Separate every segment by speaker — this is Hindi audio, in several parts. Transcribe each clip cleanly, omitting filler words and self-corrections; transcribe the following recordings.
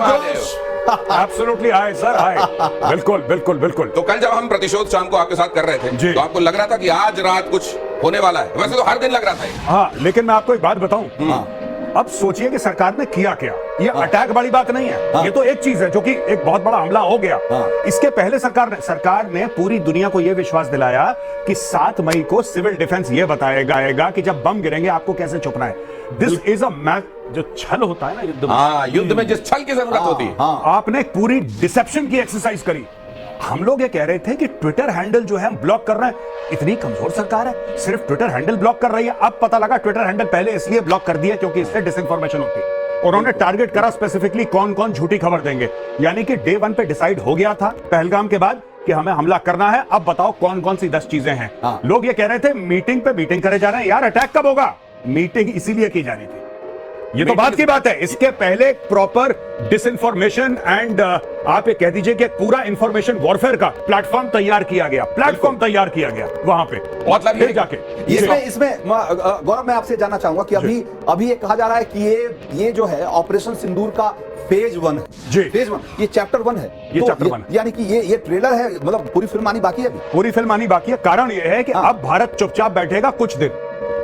Speaker 1: जोश।
Speaker 2: Absolutely high sir, high. बिल्कुल बिल्कुल बिल्कुल।
Speaker 1: तो कल जब हम प्रतिशोध शाम को आपके साथ कर रहे थे, तो आपको लग रहा था कि आज रात कुछ होने वाला है? वैसे तो हर दिन लग रहा था ये।
Speaker 2: हाँ, लेकिन मैं आपको एक बात बताऊं, अब सोचिए कि सरकार ने किया क्या। ये अटैक बड़ी बात नहीं है, ये तो एक चीज है जो कि एक बहुत बड़ा हमला हो गया। इसके पहले सरकार ने पूरी दुनिया को यह विश्वास दिलाया कि 7 मई को सिविल डिफेंस ये बताएगा कि जब बम गिरेंगे आपको कैसे छुपना है। दिस इज अ जो छल होता है ना युद्ध में,
Speaker 1: युद्ध में जिस छल की जरूरत होती है,
Speaker 2: आपने एक पूरी डिसेप्शन की एक्सरसाइज करी। हम लोग ये कह रहे थे कि ट्विटर हैंडल जो है हम ब्लॉक कर रहे हैं, इतनी कमजोर सरकार है, सिर्फ ट्विटर हैंडल ब्लॉक कर रही है। अब पता लगा ट्विटर हैंडल पहले इसलिए ब्लॉक कर दिया क्योंकि इससे डिसइंफॉर्मेशन होती है। उन्होंने टारगेट करा स्पेसिफिकली कौन कौन झूठी खबर देंगे, यानी कि डे 1 पे डिसाइड हो गया था पहलगाम के बाद कि हमें हमला करना है। अब बताओ कौन कौन सी 10 चीजें हैं। लोग ये कह रहे थे मीटिंग पे मीटिंग करे जा रहे हैं, यार अटैक कब होगा? मीटिंग इसीलिए की जा रही थी, ये तो बात की बात है। इसके पहले प्रॉपर डिसइंफॉर्मेशन एंड आप ये कह दीजिए कि पूरा इंफॉर्मेशन वॉरफेयर का प्लेटफॉर्म तैयार किया गया, वहां पे।
Speaker 1: मतलब
Speaker 2: फिर जाके
Speaker 3: इसमें गौरव, मैं आपसे जानना चाहूंगा कि अभी ये कहा जा रहा है कि ये जो है ऑपरेशन सिंदूर का फेज 1 है जी, फेज 1, ये चैप्टर 1 है,
Speaker 2: ये चैप्टर 1
Speaker 3: यानी कि ये ट्रेलर है, मतलब पूरी फिल्म आनी बाकी है अभी?
Speaker 2: पूरी फिल्म आनी बाकी है। कारण ये है कि अब भारत चुपचाप बैठेगा कुछ दिन।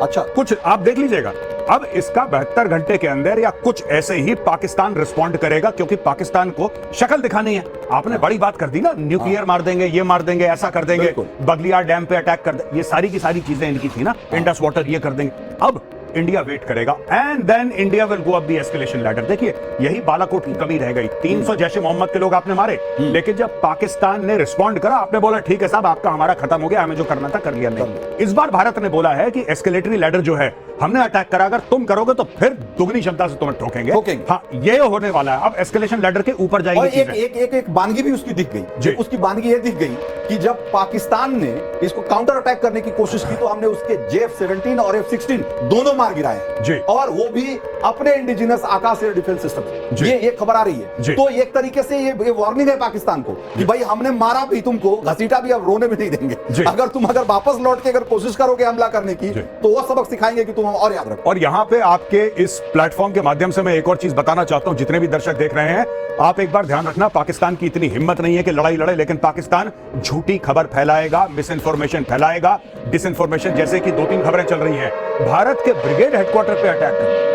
Speaker 3: अच्छा,
Speaker 2: कुछ आप देख लीजिएगा, अब इसका 72 घंटे के अंदर या कुछ ऐसे ही पाकिस्तान रिस्पॉन्ड करेगा, क्योंकि पाकिस्तान को शक्ल दिखानी है। आपने बड़ी बात कर दी ना, न्यूक्लियर मार देंगे, ये मार देंगे, ऐसा कर देंगे, बगलियार डैम पे अटैक कर देंगे, ये सारी की सारी चीजें इनकी थी ना, इंडस वाटर ये कर देंगे। अब इंडिया वेट करेगा and then India will go up the escalation ladder. देखिए यही बालाकोट की कमी रह गई। 300 जैसे मोहम्मद के लोग आपने मारे, लेकिन जब पाकिस्तान ने रिस्पॉन्ड करा, आपने बोला ठीक है साहब, आपका हमारा खत्म हो गया, हमें जो करना था कर लिया। नहीं, इस बार भारत ने बोला है कि एस्केलेटरी लैडर जो है, हमने अटैक करा, अगर तुम करोगे तो फिर दुगनी क्षमता से तुम्हें ठोकेंगे। हाँ, ये होने वाला है। अब एस्केलेशन लैडर के ऊपर जाएंगे।
Speaker 3: एक बानगी भी उसकी दिख गई। उसकी बानगी ये दिख गई कि जब पाकिस्तान ने इसको काउंटर अटैक करने की कोशिश की, तो हमने उसके JF-17 और F-16 दोनों मार गिराए, और वो भी अपने इंडिजिनस आकाश एयर डिफेंस सिस्टम। ये खबर आ रही है। तो एक तरीके से ये वार्निंग है पाकिस्तान को कि भाई हमने मारा भी तुमको, घसीटा भी, अब रोने भी नहीं देंगे। अगर वापस लौट के अगर कोशिश करोगे हमला करने की, तो वो सबक सिखाएंगे कि तुम और याद रखो।
Speaker 2: और यहाँ पे आपके इस प्लेटफॉर्म के माध्यम से मैं एक और चीज बताना चाहता हूँ, जितने भी दर्शक देख रहे हैं, आप एक बार ध्यान रखना, पाकिस्तान की इतनी हिम्मत नहीं है कि लड़ाई लड़े, लेकिन पाकिस्तान झूठी खबर फैलाएगा, मिस इन्फॉर्मेशन फैलाएगा, डिसइंफॉर्मेशन, जैसे कि 2-3 खबरें चल रही हैं। भारत के ब्रिगेड हेडक्वार्टर पे अटैक कर,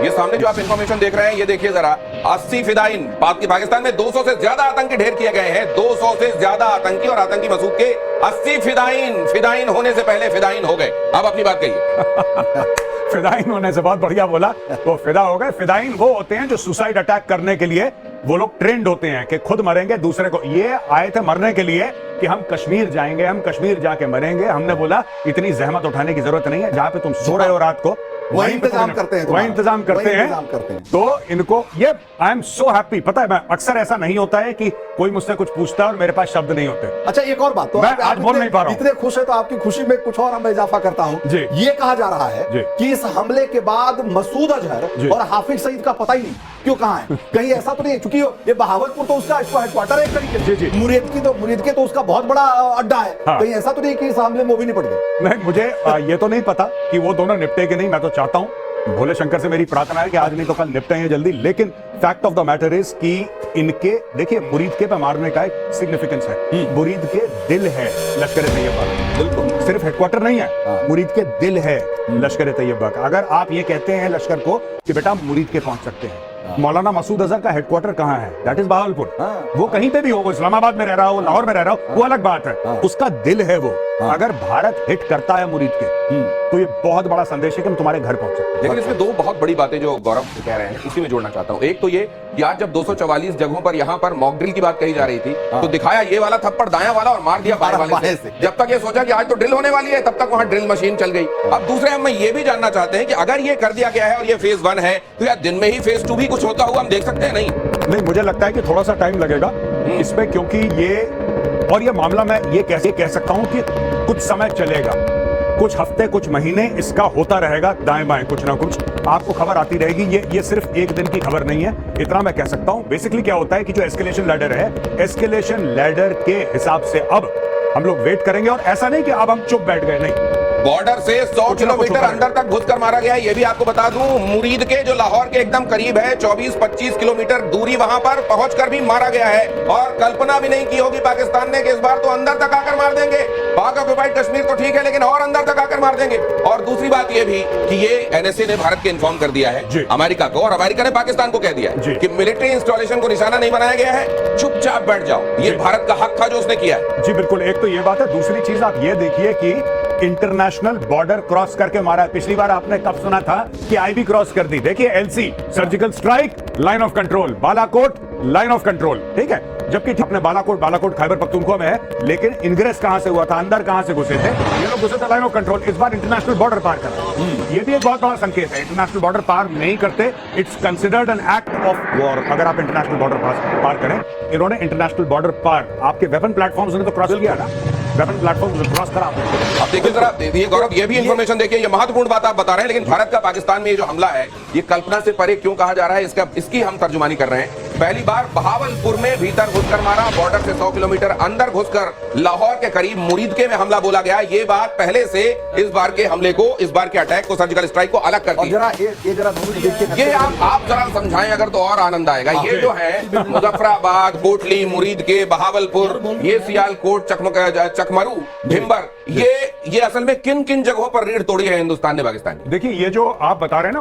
Speaker 1: ये सामने जो आप इंफॉर्मेशन देख रहे हैं, ये देखिए जरा, 80 फिदाइन, पाकिस्तान में 200 से ज्यादा आतंकी ढेर किए गए हैं। 200 से ज्यादा आतंकी और आतंकी मसूद के 80 फिदाइन होने से पहले फिदाइन हो गए। अब अपनी बात कहिए।
Speaker 2: फिदाइन होने से बहुत बढ़िया बोला, तो फिदा हो गए। फिदाइन वो होते हैं जो सुसाइड अटैक करने के लिए वो लोग ट्रेंड होते हैं कि खुद मरेंगे दूसरे को। ये आए थे मरने के लिए कि हम कश्मीर जाएंगे, हम कश्मीर जाके मरेंगे। हमने बोला इतनी जहमत उठाने की जरूरत नहीं है, जहां पे तुम सो रहे हो रात को
Speaker 3: वही इंतजाम करते हैं,
Speaker 2: वही इंतजाम करते हैं। तो इनको ये, आई एम सो हैप्पी। पता है, मैं अक्सर ऐसा नहीं होता है कि कोई मुझसे कुछ पूछता है और मेरे पास शब्द नहीं होते।
Speaker 3: अच्छा, एक और बात, तो
Speaker 2: मैं आज बोल नहीं पा रहा हूं।
Speaker 3: इतने खुश है तो आपकी खुशी में कुछ और हम इजाफा करता हूं। ये कहा जा रहा है कि इस हमले के बाद मसूद अजहर और हाफिज सईद का पता ही नहीं क्यों कहां है। कहीं ऐसा तो नहीं, क्योंकि ये बहावलपुर तो उसका हेडक्वार्टर है एक तरीके से, मुरीद के तो उसका बहुत बड़ा अड्डा है। कहीं ऐसा तो नहीं कि इस हमले में वो भी नहीं पड़ गए?
Speaker 2: नहीं, मुझे ये तो नहीं पता कि वो दोनों निपटे कि नहीं। मैं तो चाहता हूं, भोले शंकर से मेरी प्रार्थना है कि आज नहीं तो कल निपटेंगे जल्दी। लेकिन fact of the matter is कि इनके, देखिए, मुरीद के पे मारने का एक सिग्निफिकेंस है। मुरीद के दिल है लश्कर तैयबा, बिल्कुल, सिर्फ हेडक्वार्टर नहीं है, मुरीद के दिल है लश्कर तैयबा का। अगर आप ये कहते हैं लश्कर को कि बेटा मुरीद के पहुंच सकते हैं, मौलाना मसूद अजहर का हेडक्वार्टर कहां है? That is Bahawalpur. वो कहीं पे भी हो, इस्लामाबाद में रह रहा हो, लाहौर में रह रहा हो, वो अलग बात है, उसका दिल है वो। अगर भारत हिट करता है मुरीद के, तो ये बहुत बड़ा संदेश है कि हम तुम्हारे घर पहुंच सकते हैं।
Speaker 1: लेकिन इसमें 2 बहुत बड़ी बातें जो गौरव कह रहे हैं, इसी में जोड़ना चाहता हूं। एक तो ये कि आज जब 244 जगहों पर यहां पर मॉक ड्रिल की बात कही जा रही थी, तो दिखाया ये वाला थप्पड़ दायां वाला और मार दिया बाएं वाले से। जब तक ये सोचा कि आज तो ड्रिल होने वाली है, तब तक वहां ड्रिल मशीन चल गई। अब दूसरे हम ये भी जानना चाहते हैं कि अगर ये कर दिया गया है और ये फेज 1 है, तो यार दिन में ही फेज 2 भी कुछ होता हुआ हम देख सकते हैं?
Speaker 2: नहीं, मुझे लगता है कि थोड़ा सा टाइम लगेगा इसमें, क्योंकि ये मामला, मैं ये कैसे कह सकता हूं कि कुछ समय चलेगा, कुछ हफ्ते, कुछ महीने इसका होता रहेगा, दाएं बाएं कुछ ना कुछ आपको खबर आती रहेगी। ये सिर्फ एक दिन की खबर नहीं है, इतना मैं कह सकता हूं। बेसिकली क्या होता है कि जो एस्केलेशन लैडर है, एस्केलेशन लैडर के हिसाब से अब हम लोग वेट करेंगे। और ऐसा नहीं कि अब हम चुप बैठ गए, नहीं,
Speaker 1: बॉर्डर से 100 किलोमीटर अंदर तक घुसकर मारा गया है। ये भी आपको बता दूं, मुरीद के जो लाहौर के एकदम करीब है, 24-25 किलोमीटर दूरी वहां पर पहुंचकर भी मारा गया है। और कल्पना भी नहीं की होगी पाकिस्तान ने कि इस बार तो अंदर तक आकर मार देंगे। पाक ऑक्युपाइड कश्मीर तो ठीक है, लेकिन और अंदर तक आकर मार देंगे। और दूसरी बात ये भी कि ये एनएसए ने भारत के इन्फॉर्म कर दिया है अमेरिका को, और अमेरिका ने पाकिस्तान को कह दिया है कि मिलिट्री इंस्टॉलेशन को निशाना नहीं बनाया गया है, चुपचाप बैठ जाओ। ये भारत का हक था जो उसने किया है।
Speaker 2: जी बिल्कुल, एक तो ये बात है। दूसरी चीज आप ये देखिए कि इंटरनेशनल बॉर्डर क्रॉस करके मारा है। पिछली बार आपने कब सुना था कि आईबी क्रॉस कर दी? देखिए LC, surgical strike, line of control, Balakot line of control, ठीक है। जबकि अपने बालाकोट खैबर पख्तूनख्वा में है, लेकिन इनग्रेस कहां से हुआ था, अंदर कहां से घुसे थे? ये लोग घुसे थे लाइन ऑफ कंट्रोल। इस बार इंटरनेशनल बॉर्डर पार करा, ये भी एक बहुत बड़ा संकेत है। इंटरनेशनल बॉर्डर पार नहीं करते, it's considered an act of war. अगर आप इंटरनेशनल बॉर्डर पार करें, इन्होंने इंटरनेशनल बॉर्डर पार, आपके वेपन प्लेटफॉर्म्स ने तो क्रॉस किया ना, वेपन प्लेटफॉर्म क्रॉस करा।
Speaker 1: अब देखिए जरा, ये गौरव, ये भी इंफॉर्मेशन देखिए, ये महत्वपूर्ण बात आप बता रहे हैं। लेकिन भारत का पाकिस्तान में ये जो हमला है, ये कल्पना से परे क्यों कहा जा रहा है, इसकी हम तर्जुमानी कर रहे हैं। पहली बार बहावलपुर में भीतर घुसकर मारा, बॉर्डर से 100 किलोमीटर अंदर घुसकर लाहौर के करीब मुरीदके में हमला बोला गया। ये बात पहले से इस बार के हमले को, इस बार के अटैक को, सर्जिकल स्ट्राइक को अलग करती है। ये आप जरा समझाएं अगर तो और आनंद आएगा। ये जो है मुजफ्फराबाद, कोटली, मुरीदके, बहावलपुर, ये सियालकोट, चकमरू, भिंबर, ये असल में किन किन जगहों पर रीढ़ तोड़ी है हिंदुस्तान ने पाकिस्तान की?
Speaker 2: देखिए, ये जो आप बता रहे हैं ना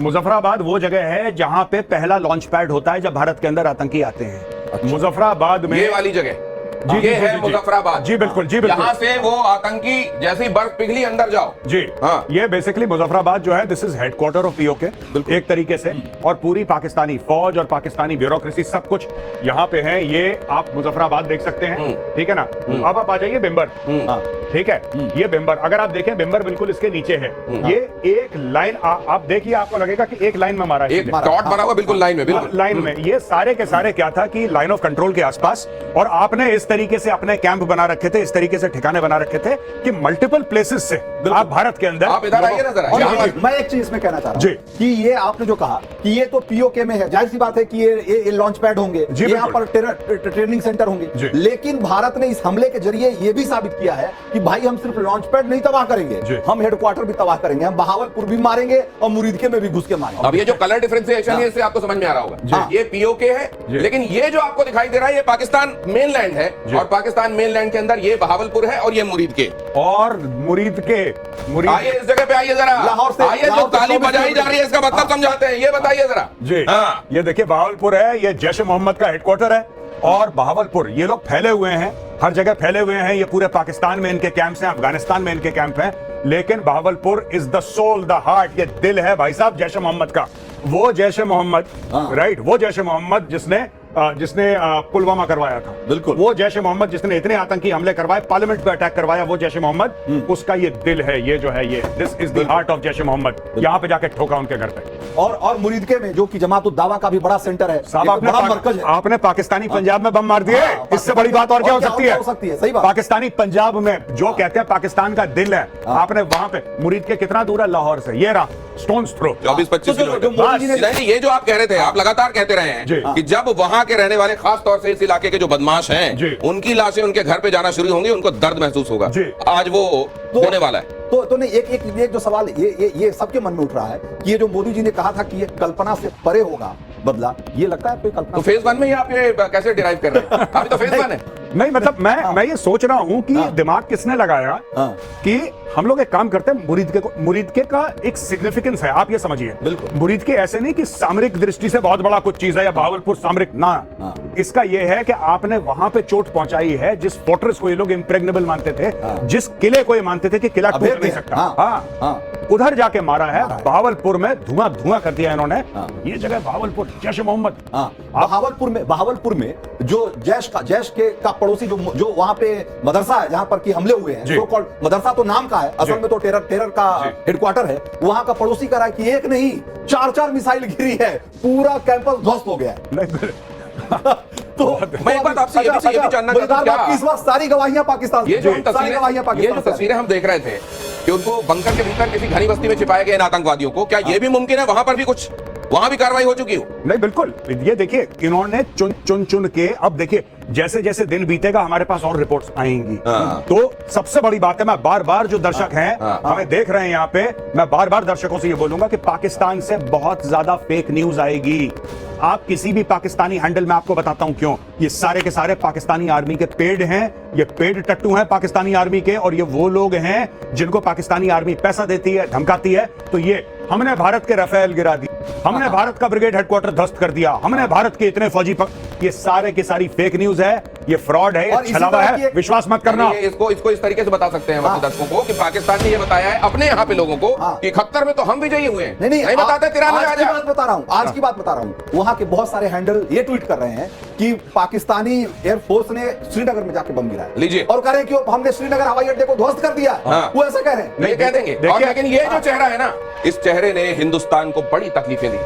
Speaker 2: मुजफ्फराबाद वो जगह है जहां पे पहला लॉन्च पैड होता है जब भारत के अंदर आतंकी आते हैं। मुजफ्फराबाद में
Speaker 1: ये वाली जगह
Speaker 2: जी,
Speaker 1: ये है मुजफ्फराबाद।
Speaker 2: जी बिल्कुल, जी बिल्कुल।
Speaker 1: यहाँ से वो आतंकी जैसी बर्फ पिघली अंदर जाओ।
Speaker 2: जी
Speaker 1: हाँ,
Speaker 2: ये बेसिकली मुजफ्फराबाद जो है, this is headquarter of PoK एक तरीके से, और पूरी पाकिस्तानी फौज और पाकिस्तानी ब्यूरोक्रेसी सब कुछ यहाँ पे है। ये आप मुजफ्फराबाद देख सकते हैं, ठीक है ना। अब आप आ जाइए बिम्बर, ठीक है। ये बिम्बर, अगर आप देखें, बिम्बर बिल्कुल इसके नीचे है। ये एक लाइन आप देखिए, आपको लगेगा कि एक लाइन में मारा है,
Speaker 1: एक डॉट बना हुआ बिल्कुल लाइन में, बिल्कुल
Speaker 2: लाइन में। ये सारे के सारे क्या था कि लाइन ऑफ कंट्रोल के आसपास, और आपने इस तरीके से अपने कैंप बना रखे थे, इस तरीके से ठिकाने बना रखे थे कि मल्टीपल प्लेसेस से आप भारत के अंदर।
Speaker 1: आप इधर आइए ना जरा।
Speaker 3: मैं एक चीज इसमें कहना चाह रहा हूं कि ये आपने जो कहा कि ये तो पीओके में है, जाहिर सी बात है कि ये लॉन्च पैड होंगे, यहाँ पर ट्रेनिंग सेंटर होंगे। लेकिन भारत ने इस हमले के जरिए ये भी साबित किया है कि भाई हम सिर्फ लॉन्च पैड नहीं तबाह करेंगे, हम हेडक्वार्टर भी तबाह करेंगे, हम बहावलपुर भी मारेंगे और मुरीदके में भी घुस के मारेंगे।
Speaker 1: अब ये जो कलर डिफरेंशिएशन है, इससे आपको समझ में आ रहा होगा, ये पीओके है, लेकिन ये जो आपको दिखाई दे रहा है, ये पाकिस्तान मेनलैंड है, और पाकिस्तान मेनलैंड के अंदर ये बहावलपुर है और ये मुरीदके।
Speaker 2: और मुरीदके,
Speaker 1: आइए इस जगह पे आइए जरा,
Speaker 3: लाहौर से
Speaker 1: आइए, जो ताली बजाई जा रही है इसका मतलब समझाते हैं, ये बताइए जरा।
Speaker 2: जी हाँ, ये देखिए बहावलपुर है, ये जैश ए मोहम्मद का हेडक्वार्टर है। और बहावलपुर, ये लोग फैले हुए हैं, हर जगह फैले हुए हैं। ये पूरे पाकिस्तान में इनके कैंप्स हैं, अफगानिस्तान में इनके कैंप हैं, लेकिन Bahawalpur is the soul, the heart, ये दिल है भाई साहब जैश ए मोहम्मद का। वो जैश ए मोहम्मद, राइट, वो जैश ए मोहम्मद जिसने पुलवामा करवाया था, बिल्कुल वो जैश ए मोहम्मद जिसने इतने आतंकी हमले करवाए, पार्लियामेंट पे अटैक करवाया, वो जैश ए मोहम्मद, उसका ये दिल है। ये जो है, ये this is the heart of Jaish e Mohammed. यहाँ पे जाके ठोका उनके घर पे।
Speaker 3: और मुरीदके में जो कि जमात उद दावा का भी बड़ा सेंटर है,
Speaker 2: आपने पाकिस्तानी पंजाब में बम मार दिए, इससे बड़ी बात और क्या हो सकती है?
Speaker 3: सही बात।
Speaker 2: पाकिस्तानी पंजाब में जो कहते हैं पाकिस्तान का दिल है, आपने वहां पे, मुरीदके कितना दूर है लाहौर से? ये रहा, स्टोन्स थ्रो,
Speaker 1: 24-25 किलोमीटर। ये जो आप कह रहे थे, आप लगातार कहते रहे हैं कि जब वहां के रहने वाले, खास तौर से इस इलाके के जो बदमाश हैं, उनकी लाशें उनके घर पे जाना शुरू होंगी, उनको दर्द महसूस होगा। आज वो होने वाला है।
Speaker 3: तो नहीं, एक जो सवाल ये सबके मन में उठ रहा है कि ये जो मोदी जी ने कहा था कि ये कल्पना से परे होगा बदला, ये लगता है कल्पना?
Speaker 1: तो फेज 1 में ही आप ये कैसे डिराइव कर रहे हैं? अभी तो फेज 1 है।
Speaker 2: नहीं मतलब मैं ये सोच रहा हूं कि दिमाग किसने लगाया कि हम लोग एक काम करते हैं, मुरीदके का एक सिग्निफिकेंस है, आप ये समझिए। बिल्कुल, मुरीदके ऐसे नहीं कि सामरिक दृष्टि से बहुत बड़ा कुछ चीज है, या बहावलपुर सामरिक ना। इसका ये है कि आपने वहां पे चोट पहुंचाई है, जिस फोर्ट्रेस को ये लोग इम्प्रेग्नेबल मानते थे, जिस किले को ये मानते थे कि किला टूट नहीं सकता, उधर जाके मारा है। बहावलपुर में धुआं कर दिया इन्होंने। ये जगह बहावलपुर, जैश ए मोहम्मद।
Speaker 3: बहावलपुर में जो जैश का पड़ोसी जो वहां पे मदरसा है, जहां पर की हमले हुए हैं, सो कॉल्ड मदरसा तो नाम का है, असल में तो टेरर का हेडक्वार्टर है। वहां का पड़ोसी कह रहा है कि एक नहीं 4 मिसाइल गिरी है, पूरा कैंपस ध्वस्त हो गया है।
Speaker 1: तो मैं एक बात आपसे ये भी जानना चाहता हूं, क्या
Speaker 3: इस वक्त सारी गवाहियां पाकिस्तान,
Speaker 1: ये जो तस्वीरें हम देख रहे थे कि उनको बंकर के भीतर किसी घनी बस्ती में छिपाए गए आतंकवादियों को, क्या ये भी मुमकिन है वहां पर भी कुछ, वहां भी कार्रवाई हो चुकी हो?
Speaker 2: नहीं बिल्कुल, ये देखिए इन्होंने चुन के, अब देखिए जैसे जैसे दिन बीतेगा हमारे पास और रिपोर्ट्स आएंगी।
Speaker 1: हाँ।
Speaker 2: तो सबसे बड़ी बात है, मैं बार बार जो दर्शक हैं हमें देख रहे हैं यहाँ पे, मैं बार बार दर्शकों से ये बोलूंगा कि पाकिस्तान से बहुत ज्यादा फेक न्यूज आएगी। आप किसी भी पाकिस्तानी हैंडल में, आपको बताता हूं क्यों, ये सारे के सारे पाकिस्तानी आर्मी के पेड हैं, ये पेड टट्टू हैं पाकिस्तानी आर्मी के, और ये वो लोग हैं जिनको पाकिस्तानी आर्मी पैसा देती है, धमकाती है। तो ये हमने भारत के राफेल गिरा दी, हमने भारत का ब्रिगेड हेडक्वार्टर ध्वस्त कर दिया, हमने भारत के इतने फौजी ये सारे की सारी फेक न्यूज है, ये फ्रॉड है, ये छलावा है, विश्वास मत करना।
Speaker 1: इसको इस तरीके से बता सकते हैं हम अपने दर्शकों को कि पाकिस्तान ने ये बताया है अपने यहाँ पे लोगों को कि 71 में तो हम विजयी हुए हैं। नहीं बताते, 93
Speaker 3: आज की बात बता रहा हूँ, आज की बात बता रहा हूँ। वहां के बहुत सारे हैंडल ये ट्वीट कर रहे हैं कि पाकिस्तानी एयरफोर्स ने श्रीनगर में जाके बम गिराया,
Speaker 1: लीजिए,
Speaker 3: और कह रहे हैं कि हमने श्रीनगर हवाई अड्डे को ध्वस्त कर दिया। वो ऐसा कह रहे हैं,
Speaker 1: नहीं कह देंगे। और लेकिन ये जो चेहरा है ना, इस चेहरे ने हिंदुस्तान को बड़ी तकलीफें दी।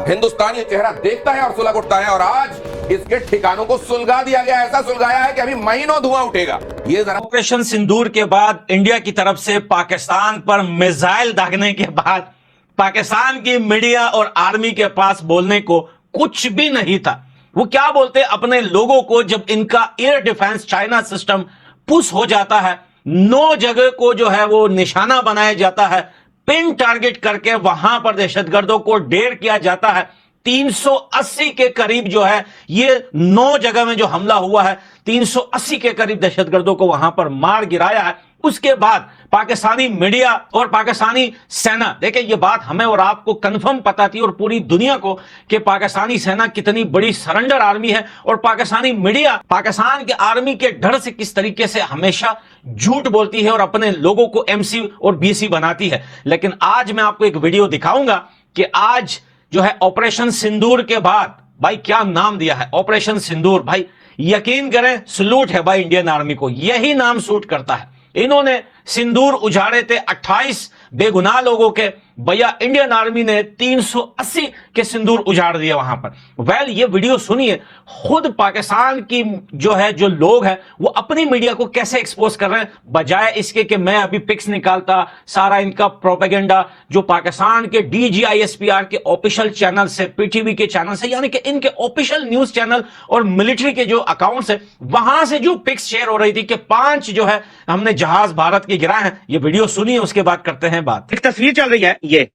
Speaker 1: हिंदुस्तान ये चेहरा देखता है और सुलग उठता है, और आज इसके ठिकानों को सुलगा दिया गया, ऐसा सुलगाया है कि अभी महीनों धुआं उठेगा। ये जरा
Speaker 4: ऑपरेशन सिंदूर के बाद इंडिया की तरफ से पाकिस्तान पर मिसाइल दागने के बाद पाकिस्तान की मीडिया और आर्मी के पास बोलने को कुछ भी नहीं था। वो क्या बोलते अपने लोगों को, जब इनका air defence China system push हो जाता है, 9 जगह को जो है वो निशाना बनाया जाता है, पिन टारगेट करके वहां पर दहशतगर्दों को ढेर किया जाता है। 380 के करीब जो है ये 9 जगह में जो हमला हुआ है, 380 के करीब दहशतगर्दों को वहां पर मार गिराया है। उसके बाद पाकिस्तानी मीडिया और पाकिस्तानी सेना, देखिए ये बात हमें और आपको कंफर्म पता थी और पूरी दुनिया को कि पाकिस्तानी सेना कितनी बड़ी सरेंडर आर्मी है, और पाकिस्तानी मीडिया पाकिस्तान के आर्मी के डर से किस तरीके से हमेशा झूठ बोलती है और अपने लोगों को एमसी और बीसी बनाती है। लेकिन आज मैं आपको एक वीडियो दिखाऊंगा कि आज जो है ऑपरेशन सिंदूर के बाद, भाई क्या नाम दिया है ऑपरेशन सिंदूर। भाई यकीन करें, सलूट है भाई इंडियन आर्मी को, यही नाम सूट करता है। इन्होंने सिंदूर उजाड़े थे 28 बेगुनाह लोगों के, भैया इंडियन आर्मी ने 380 के सिंदूर उजाड़ दिए वहां पर। वेल ये वीडियो सुनिए, खुद पाकिस्तान की जो लोग हैं वो अपनी मीडिया को कैसे एक्सपोज कर रहे हैं, बजाय इसके कि मैं अभी पिक्स निकालता, सारा इनका प्रोपेगेंडा जो पाकिस्तान के DGISPR के ऑफिशियल चैनल से, पीटीवी के चैनल से, यानी कि इनके ऑफिशियल न्यूज चैनल और मिलिट्री के जो अकाउंट्स है, वहां से जो पिक्स शेयर हो रही थी कि 5 जो है हमने जहाज भारत के गिराए हैं। ये वीडियो सुनिए, उसके बाद करते हैं बात।
Speaker 5: एक तस्वीर चल रही है ये,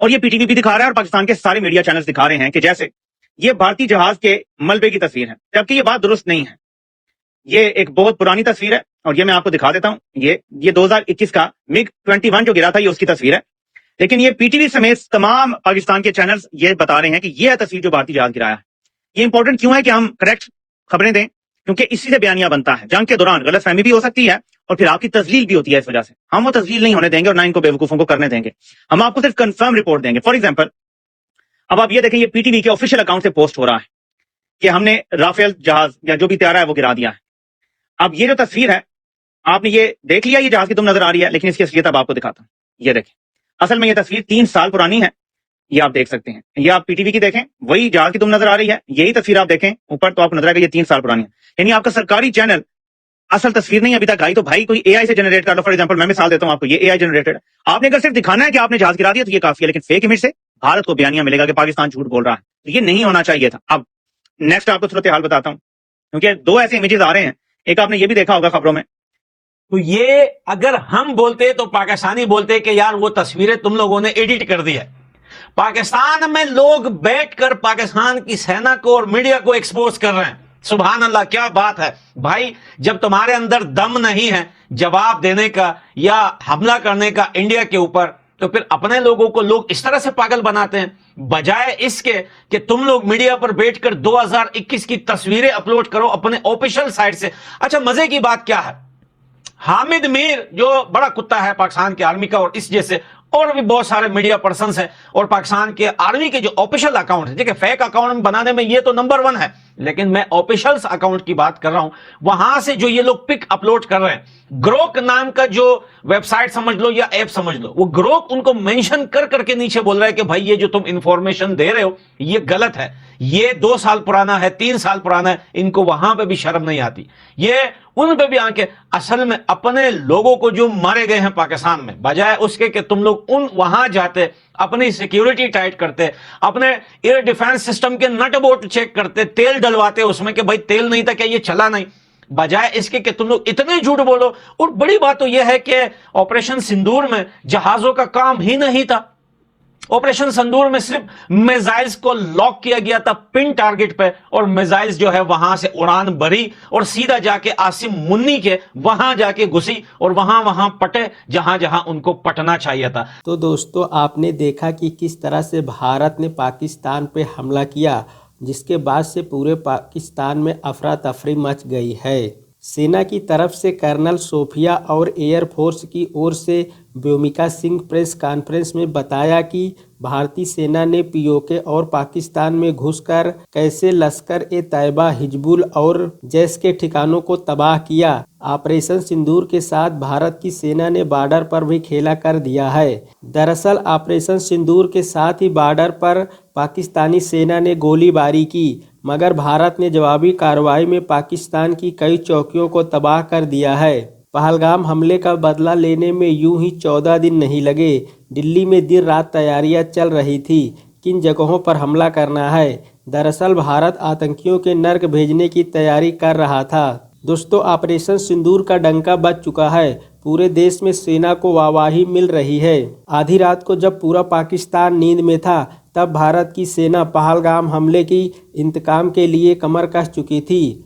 Speaker 5: और ये पीटीवी भी दिखा रहा है और पाकिस्तान के सारे मीडिया चैनल्स दिखा रहे हैं कि जैसे ये भारतीय जहाज के मलबे की तस्वीर है, जबकि ये बात दुरुस्त नहीं है। ये एक बहुत पुरानी तस्वीर है, और ये मैं आपको दिखा देता हूं। ये 2021 का MiG-21 जो गिरा था, ये उसकी तस्वीर है। लेकिन ये पीटीवी समेत तमाम पाकिस्तान के चैनल्स ये बता रहे हैं कि ये तस्वीर जो भारतीय जहाज गिराया है। ये इंपॉर्टेंट क्यों है कि हम करेक्ट खबरें दें, क्योंकि इसी से बयानिया बनता है। जंग के दौरान गलतफहमी भी हो सकती है और फिर आपकी तस्लील भी होती है। इस वजह से हम वो तस्लील नहीं होने देंगे और ना इनको बेवकूफों को करने देंगे। हम आपको सिर्फ कंफर्म रिपोर्ट देंगे। फॉर एग्जांपल, अब आप ये देखें, ये पीटीवी के ऑफिशियल अकाउंट से पोस्ट हो रहा है कि हमने राफेल जहाज या जो भी तैयारा है वो गिरा दिया है। अब ये जो तस्वीर है, आपने ये देख लिया, ये जहाज की तुम नजर आ रही है, लेकिन इसकी असलियत अब आपको दिखाता हूं। ये देखें, असल में ये तस्वीर 3 साल पुरानी है। ये आप देख सकते हैं, ये आप पीटीवी की देखें, वही जहाज की तुम नजर आ रही है। यही तस्वीर आप देखें ऊपर, तो आपको नजर आएगा ये 3 साल पुरानी है। यानी आपका सरकारी चैनल असल तस्वीर नहीं अभी तक आई, तो भाई कोई एआई से जनरेट कर लो। फॉर एग्जांपल, मैं मिसाल देता हूं आपको, ये एआई जनरेटेड। आपने अगर सिर्फ दिखाना है कि आपने जहाज गिरा दिया तो ये काफी है, लेकिन फेक इमेज से भारत को बयानिया मिलेगा कि पाकिस्तान झूठ बोल रहा है। तो ये नहीं होना चाहिए था। अब नेक्स्ट आपको सूरत हाल बताता हूं, क्योंकि 2 ऐसे इमेजेस आ रहे हैं। एक आपने ये भी देखा होगा खबरों में,
Speaker 4: तो ये अगर हम बोलते तो पाकिस्तानी बोलते कि यार वो तस्वीरें तुम लोगों ने एडिट कर दी है। पाकिस्तान में लोग बैठकर पाकिस्तान की सेना को और मीडिया को एक्सपोज कर रहे हैं। सुभान अल्लाह, क्या बात है भाई। जब तुम्हारे अंदर दम नहीं है जवाब देने का या हमला करने का इंडिया के ऊपर, तो फिर अपने लोगों को लोग इस तरह से पागल बनाते हैं, बजाय इसके कि तुम लोग मीडिया पर बैठकर 2021 की तस्वीरें अपलोड करो अपने ऑफिशियल साइट से। अच्छा, मजे की बात क्या है, हामिद मीर जो बड़ा कुत्ता है पाकिस्तान की आर्मी का, और इस जैसे और भी बहुत सारे मीडिया पर्संस हैं और पाकिस्तान के आर्मी के जो ऑफिशियल अकाउंट है, देखिए फेक अकाउंट बनाने में ये तो नंबर 1 है, लेकिन मैं ऑफिशियल अकाउंट की बात कर रहा हूं। वहां से जो ये लोग पिक अपलोड कर रहे हैं, ग्रोक नाम का जो वेबसाइट समझ लो या ऐप समझ लो, वो ग्रोक उनको मेंशन कर करके नीचे बोल रहा है कि भाई ये जो तुम इंफॉर्मेशन दे रहे हो ये गलत है, ये 2 साल पुराना है, 3 साल पुराना है। इनको वहां पे भी शर्म नहीं आती, ये उन पे भी आके असल में अपने लोगों को जो मारे गए हैं पाकिस्तान में, बजाय उसके कि तुम लोग उन वहां जाते, अपनी सिक्योरिटी टाइट करते, अपने एयर डिफेंस सिस्टम के नट बोल्ट चेक करते, तेल डलवाते उसमें कि भाई तेल नहीं था क्या, ये चला नहीं, बजाय इसके कि तुम लोग इतने झूठ बोलो। और बड़ी बात तो यह है कि ऑपरेशन सिंदूर में जहाजों का काम ही नहीं था। ऑपरेशन सिंदूर में सिर्फ मिसाइल्स को लॉक किया गया था पिन टारगेट पे, और मिसाइल्स जो है वहां से उड़ान भरी और सीधा जाके आसिम मुन्नी के वहां जाके घुसी और वहां पटे जहां जहां उनको पटना चाहिए था।
Speaker 6: तो दोस्तों, आपने देखा कि किस तरह से भारत ने पाकिस्तान पे हमला किया, जिसके बाद से पूरे पाकिस्तान में अफरा तफरी मच गई है। सेना की तरफ से कर्नल सोफिया और एयरफोर्स की ओर से व्योमिका सिंह प्रेस कॉन्फ्रेंस में बताया कि भारतीय सेना ने पीओके और पाकिस्तान में घुसकर कैसे लश्कर ए तैयबा, हिजबुल और जैश के ठिकानों को तबाह किया। ऑपरेशन सिंदूर के साथ भारत की सेना ने बॉर्डर पर भी खेला कर दिया है। दरअसल ऑपरेशन सिंदूर के साथ ही बॉर्डर पर पाकिस्तानी सेना ने गोलीबारी की, मगर भारत ने जवाबी कार्रवाई में पाकिस्तान की कई चौकियों को तबाह कर दिया है। पहलगाम हमले का बदला लेने में यूं ही 14 दिन नहीं लगे। दिल्ली में दिन रात तैयारियां चल रही थी, किन जगहों पर हमला करना है। दरअसल भारत आतंकियों के नर्क भेजने की तैयारी कर रहा था। दोस्तों, ऑपरेशन सिंदूर का डंका बज चुका है। पूरे देश में सेना को वाहवाही मिल रही है। आधी रात को जब पूरा पाकिस्तान नींद में था, तब भारत की सेना पहलगाम हमले की इंतकाम के लिए कमर कस चुकी थी।